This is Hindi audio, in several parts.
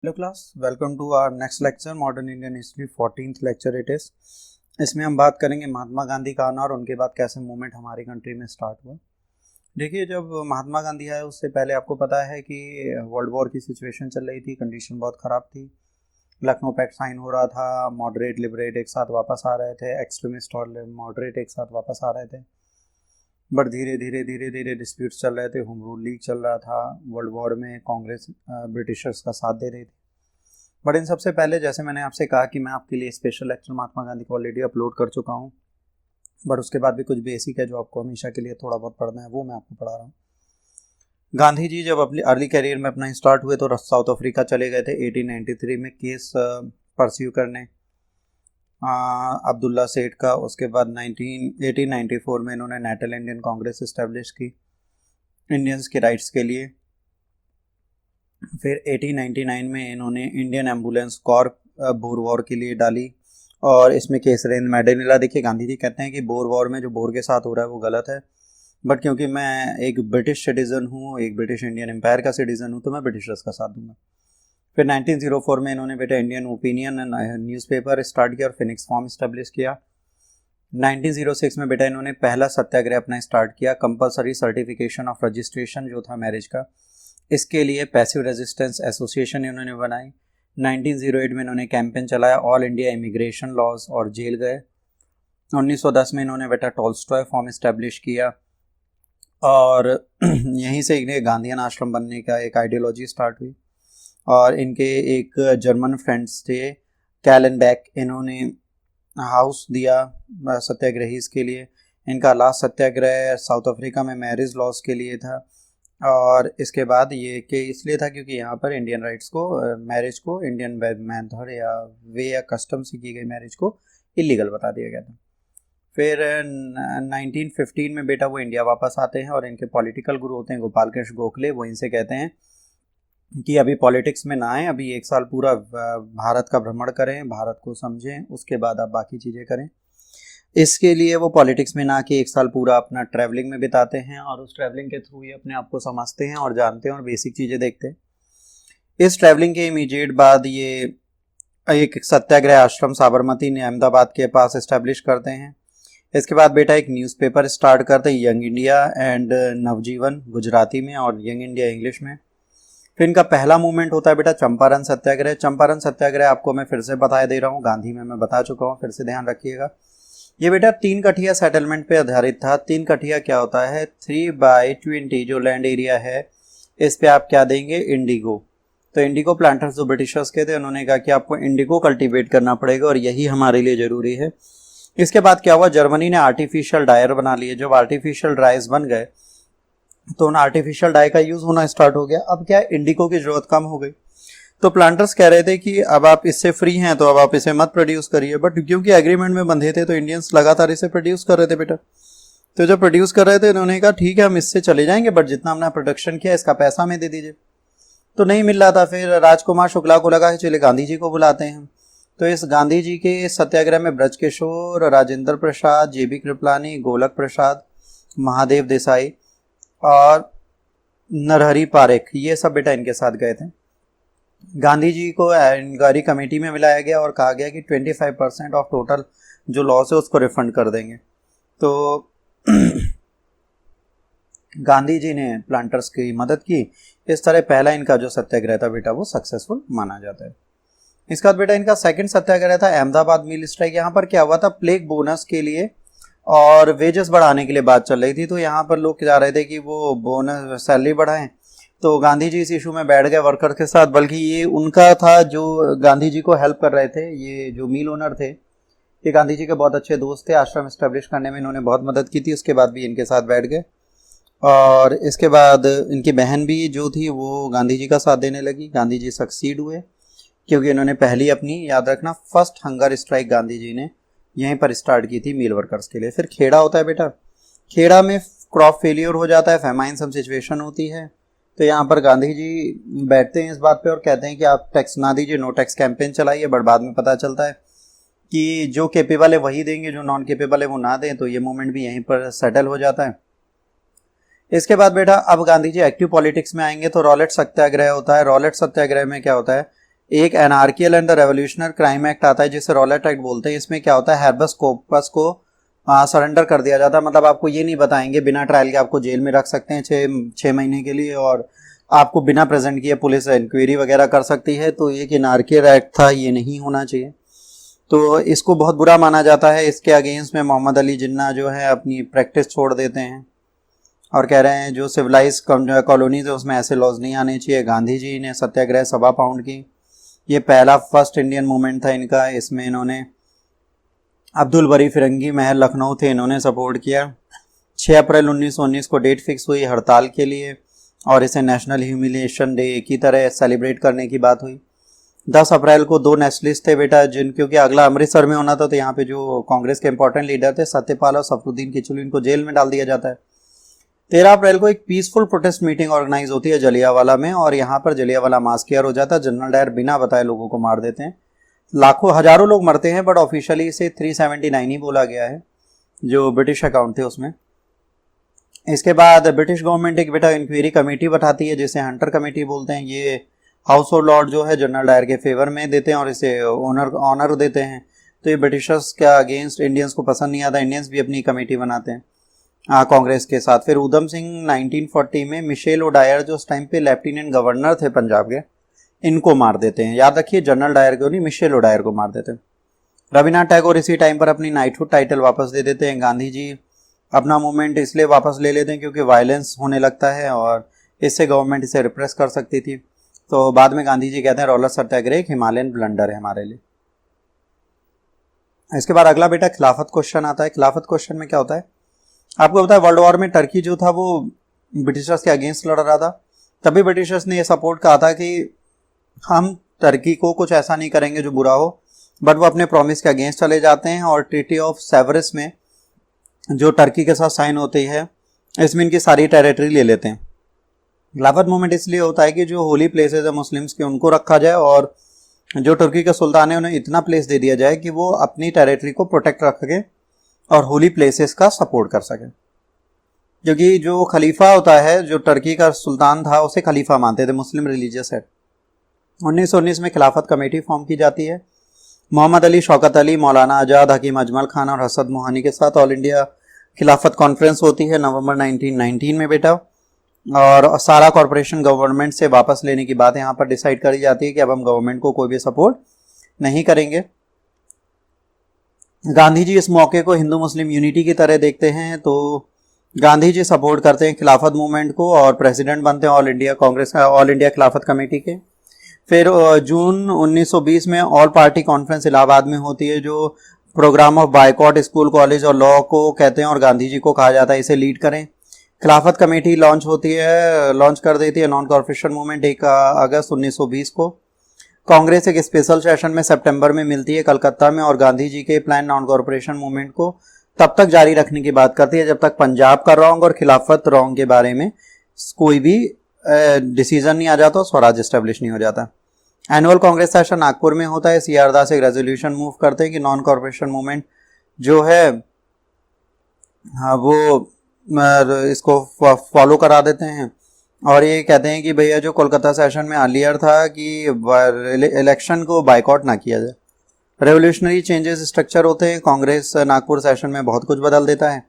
Hello class, welcome to our next lecture modern Indian history 14th lecture it is. इसमें हम बात करेंगे महात्मा गांधी का आना और उनके बाद कैसे मूवमेंट हमारी कंट्री में स्टार्ट हुआ। देखिए, जब महात्मा गांधी आए उससे पहले आपको पता है कि वर्ल्ड वॉर की सिचुएशन चल रही थी, कंडीशन बहुत ख़राब थी। लखनऊ पैक्ट साइन हो रहा था, मॉडरेट लिबरेट एक साथ वापस आ रहे थे, एक्सट्रीमिस्ट और मॉडरेट एक साथ वापस आ रहे थे। बट धीरे धीरे धीरे धीरे डिस्प्यूट्स चल रहे थे, होम रूल लीग चल रहा था, वर्ल्ड वॉर में कांग्रेस ब्रिटिशर्स का साथ दे रही थी। बट इन सबसे पहले, जैसे मैंने आपसे कहा कि मैं आपके लिए स्पेशल लेक्चर महात्मा गांधी को ऑलरेडी अपलोड कर चुका हूँ, बट उसके बाद भी कुछ बेसिक है जो आपको हमेशा के लिए थोड़ा बहुत पढ़ना है, वो मैं आपको पढ़ा रहा हूँ। गांधी जी जब अपनी अर्ली करियर में अपना स्टार्ट हुए तो साउथ अफ्रीका चले गए थे 1893 में केस परस्यू करने अब्दुल्ला सेठ का। उसके बाद 1894 में इन्होंने नेशनल इंडियन कांग्रेस इस्टेब्लिश की इंडियंस के राइट्स के लिए। फिर 1899 में इन्होंने Indian ambulance Corp bore war के लिए डाली और इसमें केसरेंद्र मैंडेला। देखिए, गांधी जी कहते हैं कि बोर वॉर में जो बोर के साथ हो रहा है वो गलत है, बट क्योंकि मैं एक ब्रिटिश सिटीज़न हूँ, एक ब्रिटिश इंडियन एम्पायर का सिटीज़न हूँ, तो मैं ब्रिटिशर्स का साथ दूंगा। फिर 1904 में इन्होंने बेटा इंडियन ओपिनियन न्यूज़पेपर स्टार्ट किया और फिनिक्स फॉर्म इस्टेब्लिश किया। 1906 में बेटा इन्होंने पहला सत्याग्रह अपना स्टार्ट किया, कंपलसरी सर्टिफिकेशन ऑफ रजिस्ट्रेशन जो था मैरिज का, इसके लिए पैसिव रेजिस्टेंस एसोसिएशन इन्होंने बनाई। 1908 में इन्होंने कैंपेन चलाया, ऑल इंडिया इमिग्रेशन लॉज, और जेल गए। 1910 में इन्होंने बेटा टॉल्स्टॉय फॉर्म इस्टेब्लिश किया और यहीं से इन्हें गांधीयन आश्रम बनने का एक आइडियोलॉजी स्टार्ट हुई। और इनके एक जर्मन फ्रेंड्स थे कैलेनबैक, इन्होंने हाउस दिया सत्याग्रहीज के लिए। इनका लास्ट सत्याग्रह साउथ अफ्रीका में मैरिज लॉज के लिए था, और इसके बाद ये कि इसलिए था क्योंकि यहाँ पर इंडियन राइट्स को, मैरिज को इंडियन मेथड या वे या कस्टम से की गई मैरिज को इलीगल बता दिया गया था। फिर 1915 में बेटा वो इंडिया वापस आते हैं और इनके पॉलिटिकल गुरु होते हैं गोपाल कृष्ण गोखले। वो इनसे कहते हैं कि अभी पॉलिटिक्स में ना आए, अभी एक साल पूरा भारत का भ्रमण करें, भारत को समझें, उसके बाद आप बाकी चीज़ें करें। इसके लिए वो पॉलिटिक्स में ना कि एक साल पूरा अपना ट्रैवलिंग में बिताते हैं और उस ट्रैवलिंग के थ्रू ये अपने आप को समझते हैं और जानते हैं और बेसिक चीज़ें देखते हैं। इस ट्रैवलिंग के इमीडिएट बाद ये एक सत्याग्रह आश्रम साबरमती ने अहमदाबाद के पास इस्टेब्लिश करते हैं। इसके बाद बेटा एक न्यूज़पेपर स्टार्ट करते हैं, यंग इंडिया एंड नवजीवन गुजराती में और यंग इंडिया इंग्लिश में। फिर इनका पहला मूवमेंट होता है बेटा चंपारण सत्याग्रह। चंपारण सत्याग्रह आपको मैं फिर से बता दे रहा हूँ, गांधी में मैं बता चुका हूँ, फिर से ध्यान रखिएगा। ये बेटा 3 कठिया सेटलमेंट पे आधारित था। 3 कठिया क्या होता है? 3/20 जो लैंड एरिया है, इस पे आप क्या देंगे? इंडिगो। तो इंडिगो प्लांटर्स जो ब्रिटिशर्स के थे, उन्होंने कहा कि आपको इंडिगो कल्टीवेट करना पड़ेगा और यही हमारे लिए ज़रूरी है। इसके बाद क्या हुआ? जर्मनी ने आर्टिफिशियल डायर बना लिए। जब आर्टिफिशियल डायर्स बन गए तो उन आर्टिफिशियल डाई का यूज़ होना स्टार्ट हो गया। अब क्या, इंडिगो की ज़रूरत कम हो गई, तो प्लांटर्स कह रहे थे कि अब आप इससे फ्री हैं तो अब आप इसे मत प्रोड्यूस करिए। बट क्योंकि एग्रीमेंट में बंधे थे तो इंडियंस लगातार इसे प्रोड्यूस कर रहे थे बेटा। तो जब प्रोड्यूस कर रहे थे उन्होंने कहा ठीक है हम इससे चले जाएंगे, बट जितना हमने प्रोडक्शन किया इसका पैसा हमें दे दीजिए। तो नहीं मिल रहा था। फिर राजकुमार शुक्ला को लगा कि चले गांधी जी को बुलाते हैं। तो इस गांधी जी के सत्याग्रह में ब्रजकिशोर, राजेंद्र प्रसाद, जेबी कृपलानी, गोलक प्रसाद, महादेव देसाई और नरहरि पारेख, ये सब बेटा इनके साथ गए थे। गांधी जी को इंक्वायरी कमेटी में मिलाया गया और कहा गया कि 25% ऑफ टोटल जो लॉस है उसको रिफंड कर देंगे। तो गांधी जी ने प्लांटर्स की मदद की। इस तरह पहला इनका जो सत्याग्रह था बेटा वो सक्सेसफुल माना जाता है। इसके बाद बेटा इनका सेकंड सत्याग्रह था अहमदाबाद मिल स्ट्राइक। यहाँ पर क्या हुआ था? प्लेग बोनस के लिए और वेजेस बढ़ाने के लिए बात चल रही थी। तो यहाँ पर लोग जा रहे थे कि वो बोनस सैलरी बढ़ाएं। तो गांधी जी इस इशू में बैठ गए वर्कर के साथ, बल्कि ये उनका था जो गांधी जी को हेल्प कर रहे थे। ये जो मिल ओनर थे ये गांधी जी के बहुत अच्छे दोस्त थे, आश्रम इस्टेब्लिश करने में इन्होंने बहुत मदद की थी। उसके बाद भी इनके साथ बैठ गए और इसके बाद इनकी बहन भी जो थी वो गांधी जी का साथ देने लगी। गांधी जी सक्सीड हुए क्योंकि इन्होंने पहली अपनी, याद रखना, first hunger strike Gandhi ji ने यहीं पर स्टार्ट की थी मील वर्कर्स के लिए। फिर खेड़ा होता है बेटा। खेड़ा में क्रॉप फेलियर हो जाता है, फेमाइन सब सिचुएशन होती है। तो यहाँ पर गांधी जी बैठते हैं इस बात पे और कहते हैं कि आप टैक्स ना दीजिए, नो टैक्स कैंपेन चलाइए। बट बाद में पता चलता है कि जो केपेबल है वही देंगे, जो नॉन केपेबल है वो ना दें। तो ये मूवमेंट भी यहीं पर सेटल हो जाता है। इसके बाद बेटा अब गांधी जी एक्टिव पॉलिटिक्स में आएंगे तो रॉलेट सत्याग्रह होता है। रॉलेट सत्याग्रह में क्या होता है एक anarchical and the revolutionary crime act आता है जिसे रॉलेट एक्ट बोलते हैं। इसमें क्या होता है, हैबस कॉर्पस को सरेंडर कर दिया जाता है। मतलब आपको ये नहीं बताएंगे, बिना ट्रायल के आपको जेल में रख सकते हैं 6 महीने के लिए, और आपको बिना प्रेजेंट किए पुलिस इंक्वायरी वगैरह कर सकती है। तो ये एनार्कियल एक्ट था, ये नहीं होना चाहिए। तो इसको बहुत बुरा माना जाता है। इसके अगेंस्ट में मोहम्मद अली जिन्ना जो है अपनी प्रैक्टिस छोड़ देते हैं और कह रहे हैं जो सिविलाइज कॉलोनीज है उसमें ऐसे लॉज नहीं आने चाहिए। गांधी जी ने सत्याग्रह सभा फाउंड की, ये पहला फर्स्ट इंडियन मूवमेंट था इनका। इसमें इन्होंने अब्दुल बरी फिरंगी महल लखनऊ थे, इन्होंने सपोर्ट किया। 6 अप्रैल 1919 को डेट फिक्स हुई हड़ताल के लिए और इसे नेशनल ह्यूमिलिएशन डे की तरह सेलिब्रेट करने की बात हुई। 10 अप्रैल को 2 नेशनलिस्ट थे बेटा, जिन क्योंकि अगला अमृतसर में होना था, तो यहाँ पे जो कांग्रेस के इंपॉर्टेंट लीडर थे सत्यपाल और सफरुद्दीन किचलू, इनको जेल में डाल दिया जाता है। 13 अप्रैल को एक पीसफुल प्रोटेस्ट मीटिंग ऑर्गेनाइज होती है जलियांवाला में, और यहाँ पर जलियांवाला मास्कियर हो जाता है। जनरल डायर बिना बताए लोगों को मार देते हैं, लाखों हजारों लोग मरते हैं, बट ऑफिशियली इसे 379 ही बोला गया है जो ब्रिटिश अकाउंट थे उसमें। इसके बाद ब्रिटिश गवर्नमेंट एक बेटा इंक्वायरी कमेटी बैठाती है जिसे हंटर कमेटी बोलते हैं। ये हाउस ऑफ लॉर्ड जो है जनरल डायर के फेवर में देते हैं और इसे ऑनर देते हैं। तो ये ब्रिटिशर्स के अगेंस्ट इंडियंस को पसंद नहीं आता, इंडियंस भी अपनी कमेटी बनाते हैं कांग्रेस के साथ। फिर उधम सिंह 1940 में मिशेल ओडायर जो उस टाइम पे लेफ्टिनेंट गवर्नर थे पंजाब के, इनको मार देते हैं। याद रखिए, जनरल डायर को नहीं, मिशेल ओडायर को मार देते हैं। रविन्द्रनाथ टैगोर इसी टाइम पर अपनी नाइटहुड टाइटल वापस दे देते हैं। गांधी जी अपना मूवमेंट इसलिए वापस ले लेते हैं क्योंकि वायलेंस होने लगता है और इससे गवर्नमेंट इसे रिप्रेस कर सकती थी। तो बाद में गांधी जी कहते हैं रॉलेट सत्याग्रह एक हिमालयन ब्लंडर है हमारे लिए। इसके बाद अगला बेटा खिलाफत क्वेश्चन आता है। खिलाफत क्वेश्चन में क्या होता है, आपको पता है वर्ल्ड वॉर में टर्की जो था वो ब्रिटिशर्स के अगेंस्ट लड़ रहा था। तभी ब्रिटिशर्स ने ये सपोर्ट कहा था कि हम टर्की को कुछ ऐसा नहीं करेंगे जो बुरा हो, बट वो अपने प्रॉमिस के अगेंस्ट चले जाते हैं और ट्रीटी ऑफ सेवरस में जो टर्की के साथ साइन होती है इसमें इनकी सारी टेरिटरी ले लेते हैं। खिलाफत मूवमेंट इसलिए होता है कि जो होली प्लेसेस है मुस्लिम्स के उनको रखा जाए और जो तुर्की के सुल्तान है उन्हें इतना प्लेस दे दिया जाए कि वो अपनी टेरिटरी को प्रोटेक्ट रख सके और होली प्लेसेस का सपोर्ट कर सके। क्योंकि जो खलीफा होता है, जो टर्की का सुल्तान था उसे खलीफा मानते थे, मुस्लिम रिलीजियस है। 1919 में खिलाफत कमेटी फॉर्म की जाती है। मोहम्मद अली, शौकत अली, मौलाना आज़ाद, हकीम अजमल खान और हसद मोहानी के साथ ऑल इंडिया खिलाफत कॉन्फ्रेंस होती है नवंबर 1919 में बेटा। और सारा कॉरपोरेशन गवर्नमेंट से वापस लेने की बात यहाँ पर डिसाइड करी जाती है कि अब हम गवर्नमेंट को कोई भी सपोर्ट नहीं करेंगे। गांधी जी इस मौके को हिंदू मुस्लिम यूनिटी की तरह देखते हैं, तो गांधी जी सपोर्ट करते हैं खिलाफत मूवमेंट को और प्रेसिडेंट बनते हैं ऑल इंडिया खिलाफत कमेटी के। फिर जून 1920 में ऑल पार्टी कॉन्फ्रेंस इलाहाबाद में होती है जो programme of boycott school college और लॉ को कहते हैं और गांधी जी को कहा जाता है इसे लीड करें। खिलाफत कमेटी लॉन्च कर देती है नॉन कॉर्पोरेशन मूवमेंट 1 अगस्त 1920 को। कांग्रेस एक स्पेशल सेशन में सितंबर में मिलती है कलकत्ता में और गांधी जी के प्लान नॉन कॉर्पोरेशन मूवमेंट को तब तक जारी रखने की बात करती है जब तक पंजाब का रॉन्ग और खिलाफत रॉन्ग के बारे में कोई भी डिसीजन नहीं आ जाता और स्वराज एस्टेब्लिश नहीं हो जाता। एनुअल कांग्रेस सेशन नागपुर में होता है। सीआर दास एक रेजोल्यूशन मूव करते हैं कि नॉन कॉर्पोरेशन मूवमेंट जो है वो इसको फॉलो करा देते हैं और ये कहते हैं कि भैया जो कोलकाता सेशन में अर्लियर था कि इलेक्शन को बायकॉट ना किया जाए। रेवोल्यूशनरी चेंजेस स्ट्रक्चर होते हैं। कांग्रेस नागपुर सेशन में बहुत कुछ बदल देता है।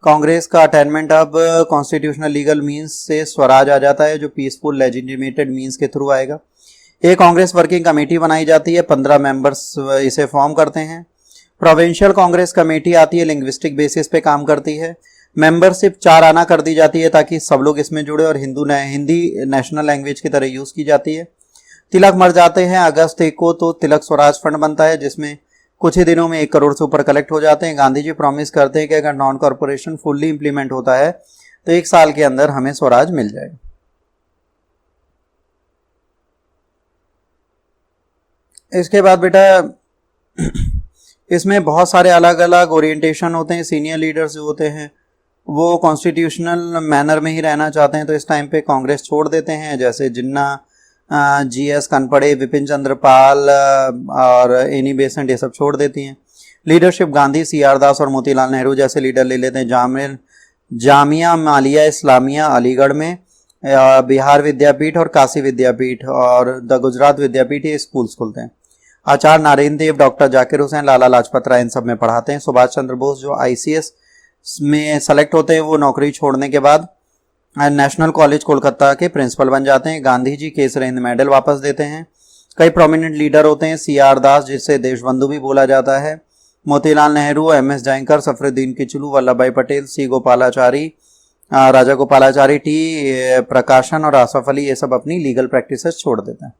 कांग्रेस का अटेनमेंट अब कॉन्स्टिट्यूशनल लीगल मींस से स्वराज आ जाता है जो पीसफुल लेजिटिमेटेड मींस के थ्रू आएगा। एक कांग्रेस वर्किंग कमेटी बनाई जाती है, 15 मेंबर्स इसे फॉर्म करते हैं। प्रोविंशियल कांग्रेस कमेटी आती है, लिंग्विस्टिक बेसिस पे काम करती है। मेंबरशिप 4 आना कर दी जाती है ताकि सब लोग इसमें जुड़े और हिंदी नेशनल लैंग्वेज की तरह यूज की जाती है। तिलक मर जाते हैं अगस्त 1 को, तो तिलक स्वराज फंड बनता है जिसमें कुछ ही दिनों में 1 करोड़ से ऊपर कलेक्ट हो जाते हैं। गांधी जी प्रॉमिस करते हैं कि अगर नॉन कॉर्पोरेशन फुल्ली इंप्लीमेंट होता है तो 1 साल के अंदर हमें स्वराज मिल जाएगा। इसके बाद बेटा इसमें बहुत सारे अलग अलग ओरिएंटेशन होते हैं। सीनियर लीडर्स जो होते हैं वो कॉन्स्टिट्यूशनल मैनर में ही रहना चाहते हैं तो इस टाइम पे कांग्रेस छोड़ देते हैं, जैसे जिन्ना, जीएस कनपड़े, विपिन चंद्र पाल और एनी बेसेंट ये सब छोड़ देती हैं। लीडरशिप गांधी, सीआर दास और मोतीलाल नेहरू जैसे लीडर ले लेते हैं। जामिया मिलिया इस्लामिया अलीगढ़ में बिहार विद्यापीठ और काशी विद्यापीठ और द गुजरात विद्यापीठ, ये स्कूल्स खुलते हैं। आचार्य नारायण देव, डॉक्टर जाकिर हुसैन, लाला लाजपत राय इन सब में पढ़ाते हैं। सुभाष चंद्र बोस जो आईसीएस में सेलेक्ट होते हैं वो नौकरी छोड़ने के बाद नेशनल कॉलेज कोलकाता के प्रिंसिपल बन जाते हैं। गांधी जी केसर हिंद मेडल वापस देते हैं। कई प्रोमिनेंट लीडर होते हैं, सीआर दास जिसे देशबंधु भी बोला जाता है, मोतीलाल नेहरू, एमएस जयंकर, सफरुद्दीन किचलू, वल्लभ भाई पटेल, सी गोपालाचारी, राजा गोपालाचारी, टी प्रकाशन और आसफ अली, ये सब अपनी लीगल प्रैक्टिसेस छोड़ देते हैं।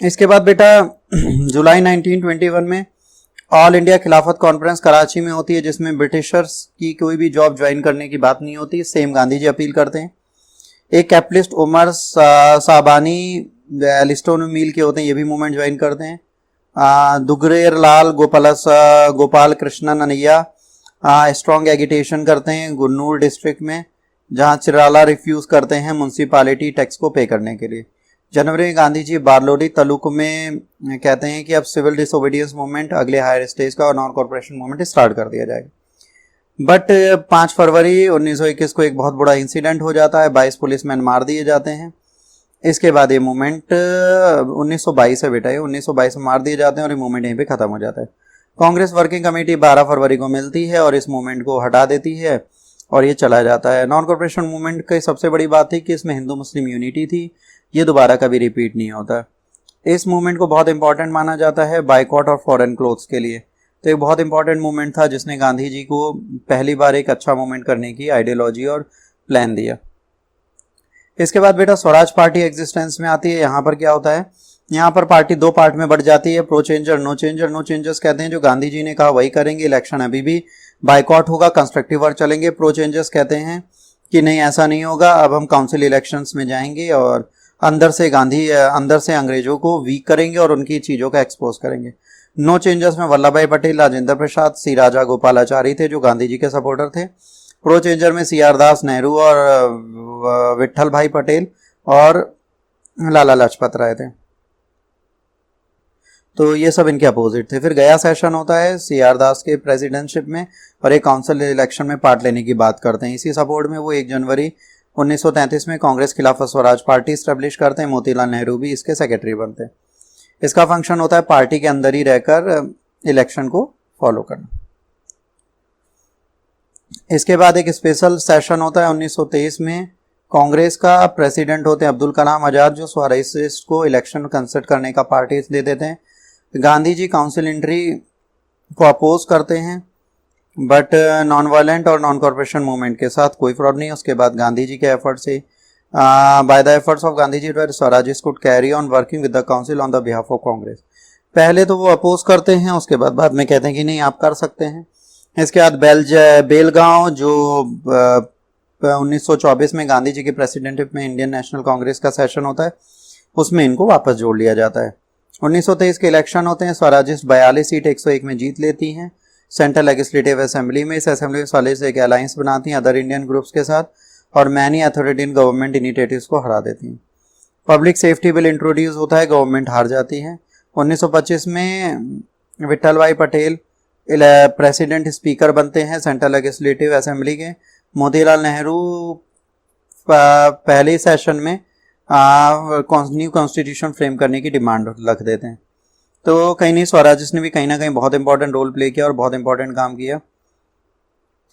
इसके बाद बेटा जुलाई 1921 में ऑल इंडिया खिलाफत कॉन्फ्रेंस कराची में होती है, जिसमें ब्रिटिशर्स की कोई भी जॉब ज्वाइन करने की बात नहीं होती। सेम गांधी जी अपील करते हैं। एक कैपिटलिस्ट उमर साबानी एलिस्टोन मिल के होते हैं, ये भी मूवमेंट ज्वाइन करते हैं। दुगरेर लाल गोपाल कृष्णन अनैया स्ट्रॉन्ग एगिटेशन करते हैं गुन्नूर डिस्ट्रिक्ट में, जहां चिराला रिफ्यूज करते हैं म्यूनसिपालिटी टैक्स को पे करने के लिए। जनवरी में गांधी जी बारलोडी तालुक में कहते हैं कि अब सिविल डिसोबीडियंस मूवमेंट अगले हायर स्टेज का और नॉन कॉर्पोरेशन मूवमेंट स्टार्ट कर दिया जाएगा। बट 5 फरवरी 1921 को एक बहुत बड़ा इंसिडेंट हो जाता है, 22 पुलिसमैन मार दिए जाते हैं। इसके बाद ये मूवमेंट 1922 है बेटा, ये 1922 में मार दिए जाते हैं और ये मूवमेंट यहीं पे खत्म हो जाता है। कांग्रेस वर्किंग कमेटी 12 फरवरी को मिलती है और इस मूवमेंट को हटा देती है और ये चला जाता है। नॉन कॉर्पोरेशन मूवमेंट की सबसे बड़ी बात थी कि इसमें हिंदू मुस्लिम यूनिटी थी, ये दोबारा कभी रिपीट नहीं होता। इस मूवमेंट को बहुत इंपॉर्टेंट माना जाता है बाइकॉट और फॉरेन क्लोथ्स के लिए। तो एक बहुत इंपॉर्टेंट मूवमेंट था जिसने गांधी जी को पहली बार एक अच्छा मूवमेंट करने की आइडियोलॉजी और प्लान दिया। इसके बाद बेटा स्वराज पार्टी एग्जिस्टेंस में आती है। यहाँ पर क्या होता है, यहाँ पर पार्टी 2 पार्ट में बढ़ जाती है, pro changer no changer. No changers कहते हैं जो गांधी जी ने कहा वही करेंगे, इलेक्शन अभी भी बाइकॉट होगा, कंस्ट्रक्टिव वर्क चलेंगे। प्रो चेंजर्स कहते हैं कि नहीं ऐसा नहीं होगा, अब हम काउंसिल इलेक्शंस में जाएंगे और अंदर से अंग्रेजों को वीक करेंगे और उनकी चीज़ों का एक्सपोज करेंगे। नो चेंजर्स में वल्लभ भाई पटेल, राजेंद्र प्रसाद, सी राजा गोपालाचारी थे जो गांधी जी के सपोर्टर थे। प्रो चेंजर में सीआर दास, नेहरू और विट्ठल भाई पटेल और लाला लाजपत राय थे। तो ये सब इनके अपोजिट थे। फिर गया सेशन होता है सीआर दास के प्रेसिडेंटशिप में और एक काउंसिल इलेक्शन में पार्ट लेने की बात करते हैं। इसी सपोर्ट में वो 1 जनवरी 1933 में कांग्रेस खिलाफत स्वराज पार्टी स्टैब्लिश करते हैं। मोतीलाल नेहरू भी इसके सेक्रेटरी बनते हैं। इसका फंक्शन होता है पार्टी के अंदर ही रहकर इलेक्शन को फॉलो करना। इसके बाद एक स्पेशल सेशन होता है 1923 में। कांग्रेस का प्रेसिडेंट होते हैं अब्दुल कलाम आजाद जो स्वराजिस्ट को इलेक्शन कंसल्ट करने का पार्टी दे देते हैं। गांधी जी काउंसिल एंट्री को अपोज करते हैं बट नॉन वायलेंट और नॉन कॉर्पोरेशन मूवमेंट के साथ कोई फ्रॉड नहीं। उसके बाद गांधी जी के एफर्ट से by the efforts of Gandhi ji Swarajist could carry on working with the council on the behalf of Congress. पहले तो वो अपोज करते हैं, उसके बाद में कहते हैं कि नहीं आप कर सकते हैं। इसके बाद बेलगांव जो 1924 में गांधी जी के प्रेसिडेंटशिप में इंडियन नेशनल कांग्रेस का सेशन होता है, उसमें इनको वापस जोड़ लिया जाता है। 1923 के इलेक्शन होते हैं। स्वराजिस्ट 42 सीट 101 में जीत लेती हैं सेंट्रल लेजिस्लेटिव असेंबली में। इस असेंबली में स्वराजिस्ट एक अलायंस बनाती हैं अदर इंडियन ग्रुप्स के साथ और मैनी अथॉरिटीन गवर्नमेंट इनिशिएटिव्स को हरा देती हैं। पब्लिक सेफ्टी बिल इंट्रोड्यूस होता है, गवर्नमेंट हार जाती है। 1925 में विट्ठल भाई पटेल प्रेसिडेंट स्पीकर बनते हैं सेंट्रल लेजिस्लेटिव असेंबली के। मोतीलाल नेहरू पहले सेशन में न्यू कॉन्स्टिट्यूशन फ्रेम करने की डिमांड रख देते हैं। तो कहीं नहीं स्वराजिस्ट ने भी कहीं ना कहीं बहुत इंपॉर्टेंट रोल प्ले किया और बहुत इंपॉर्टेंट काम किया।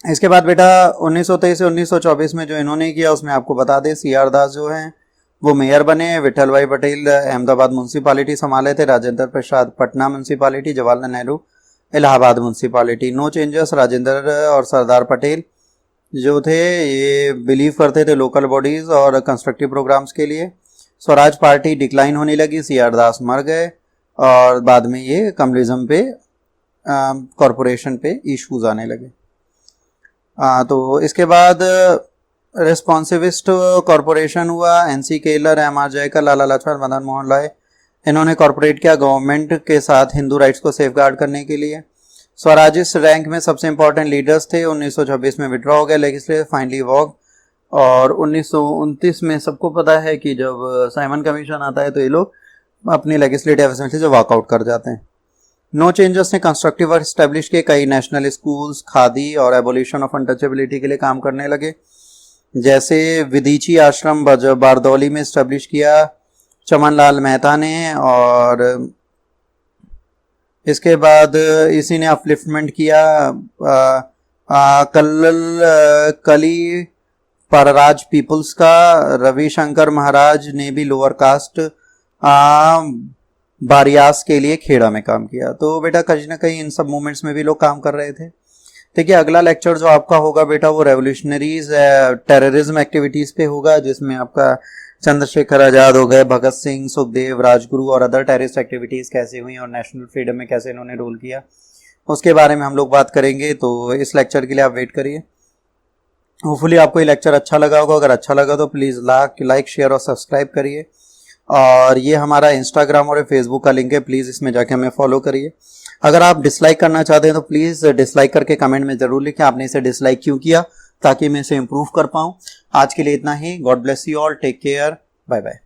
इसके बाद बेटा 1923 से 1924 में जो इन्होंने किया उसमें आपको बता दें सीआर दास जो हैं वो मेयर बने। विट्ठल भाई पटेल अहमदाबाद म्यूनसिपालिटी संभाले थे। Rajendra Prasad Patna municipality, Jawaharlal Nehru Allahabad municipality. No changers Rajendra और सरदार पटेल जो थे ये बिलीव करते थे लोकल बॉडीज़ और कंस्ट्रक्टिव प्रोग्राम्स के लिए। स्वराज पार्टी डिक्लाइन होने लगी, सीआर दास मर गए और बाद में ये कम्युनिज्म पे कॉरपोरेशन पे इश्यूज आने लगे। तो इसके बाद रिस्पॉन्सिविस्ट कॉरपोरेशन हुआ। NC Keller, MR Jayakar, Lala Lajpat, Madan Mohan Lal इन्होंने कॉरपोरेट किया गवर्नमेंट के साथ हिंदू राइट्स को सेफगार्ड करने के लिए। स्वराजिस्ट रैंक में सबसे इंपॉर्टेंट लीडर्स थे। 1926 में विड्रॉ हो गया लेजिस्लेटिव फाइनली वॉक और 1929 में सबको पता है कि जब साइमन कमीशन आता है तो ये लोग अपनी लेजिस्लेटिव असेंबली से वॉकआउट कर जाते हैं। नो चेंजेस ने कंस्ट्रक्टिव वर्क स्टैब्लिश किए, कई नेशनल स्कूल्स खादी और एबोलिशन ऑफ अनटचेबिलिटी के लिए काम करने लगे। जैसे विदीची आश्रम बारदौली में स्टैब्लिश किया चमन लाल मेहता ने, और इसके बाद इसी ने अपलिफ्टमेंट किया कली परराज पीपल्स का। रविशंकर महाराज ने भी लोअर कास्ट बारियास के लिए खेड़ा में काम किया। तो बेटा कहीं ना कहीं इन सब मूवमेंट्स में भी लोग काम कर रहे थे। देखिए अगला लेक्चर जो आपका होगा बेटा वो रेवोल्यूशनरीज टेररिज्म एक्टिविटीज़ पे होगा, जिसमें आपका चंद्रशेखर आज़ाद हो गए, भगत सिंह, सुखदेव, राजगुरु और अदर टेररिस्ट एक्टिविटीज़ कैसे हुई और नेशनल फ्रीडम में कैसे इन्होंने रोल किया, उसके बारे में हम लोग बात करेंगे। तो इस लेक्चर के लिए आप वेट करिए। होपफुली आपको ये लेक्चर अच्छा लगा होगा। अगर अच्छा लगा तो प्लीज़ लाइक शेयर और सब्सक्राइब करिए। और ये हमारा इंस्टाग्राम और फेसबुक का लिंक है, प्लीज़ इसमें जाके हमें फॉलो करिए। अगर आप डिसलाइक करना चाहते हैं तो प्लीज़ डिसलाइक करके कमेंट में ज़रूर लिखें आपने इसे डिसलाइक क्यों किया, ताकि मैं इसे इम्प्रूव कर पाऊँ। आज के लिए इतना ही। God bless you all, take care, bye bye.